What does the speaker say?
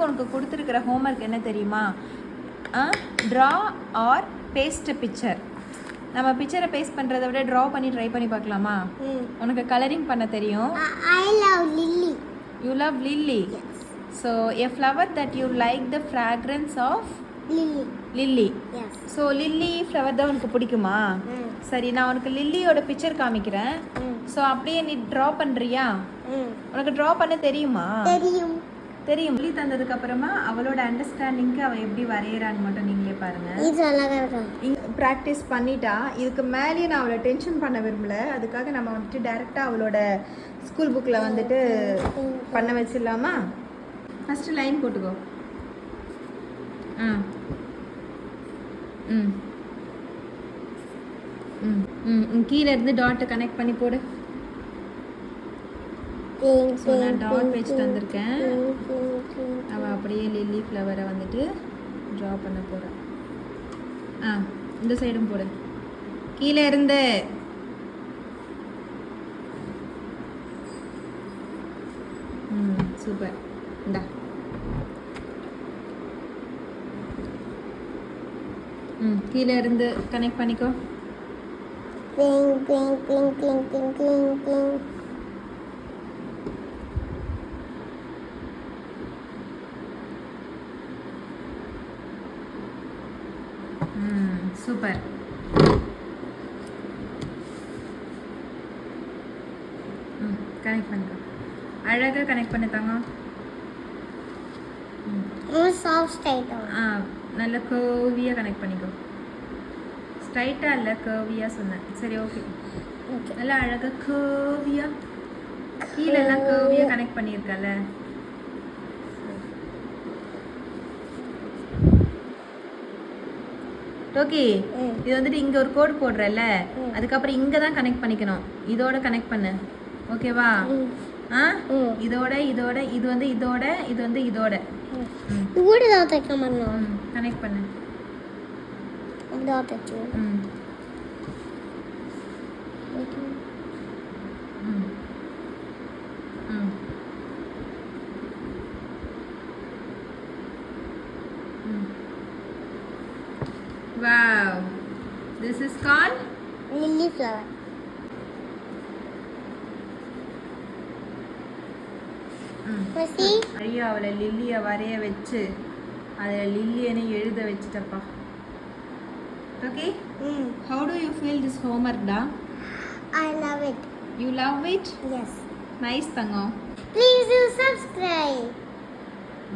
இன்னைக்கு உனக்கு கொடுத்துருக்கிற ஹோம்ஒர்க் என்ன தெரியுமா? Draw or paste picture. நம்ம பிக்சரை பேஸ்ட் பண்ணுறதை விட ட்ரா பண்ணி ட்ரை பண்ணி பார்க்கலாமா? உனக்கு கலரிங் பண்ண தெரியும். I love Lily. You love lily? Yes. So a flower that you like the fragrance of? Lily. Lily. Yes. So lily flower தான் உனக்கு பிடிக்குமா? சரி, நான் உனக்கு லில்லியோட பிக்சர் காமிக்கிறேன். ஸோ அப்படியே நீ ட்ரா பண்ணுறியா? உனக்கு ட்ரா பண்ண தெரியுமா? தெரியும். சொல்லி தந்ததுக்கு அப்புறமா அவளோட அண்டர்ஸ்டாண்டிங்க்கு அவள் எப்படி வரையறான்னு மட்டும் நீங்களே பாருங்க. இது அழகா இருக்கு. ப்ராக்டிஸ் பண்ணிட்டா. இதுக்கு மேலேயே நான் அவளை டென்ஷன் பண்ண விரும்பல. அதுக்காக நம்ம வந்துட்டு டைரெக்டாக அவளோட ஸ்கூல் புக்கில் வந்துட்டு பண்ண வச்சிடலாமா? ஃபஸ்ட்டு லைன் போட்டுக்கோ. கீழே இருந்து டாட்டை கனெக்ட் பண்ணி போடு. ஸோ நான் டாட் வச்சுட்டு வந்திருக்கேன். அவள் அப்படியே லில்லி ஃப்ளவரை வந்துட்டு ட்ரா பண்ண போகிறான். இந்த சைடும் போடு. கீழே இருந்து சூப்பர். இந்தா கீழே இருந்து கனெக்ட் பண்ணிக்கோ. சூப்பர். கனெக்ட் பண்ணிக்கோ. அழகாக கனெக்ட் பண்ணி தாங்க. நல்ல கர்வியாக கனெக்ட் பண்ணிக்கோ. ஸ்ட்ரைட்டாக இல்லை, கர்வியாக சொன்னேன். சரி, ஓகே. நல்லா அழகாக கர்வியாக கீழெல்லாம் கர்வியாக கனெக்ட் பண்ணியிருக்கல. ஓகே, இது வந்துட்டு இங்கே ஒரு கோடு போடுறல, அதுக்கப்புறம் இங்கே தான் கனெக்ட் பண்ணிக்கணும். இதோட கனெக்ட் பண்ணு, ஓகேவா? இதோட இதோட இது வந்து இதோட இது வந்து இதோட கனெக்ட் பண்ணு. Wow, this is called lily flower. ஐயா, அவளை லில்லியை வரைய வச்சு அதில் லில்லியனை எழுத வச்சுட்டப்பா. Okay, how do you feel this homework da? I love it. You love it? Yes. Nice Thangam. Please do subscribe.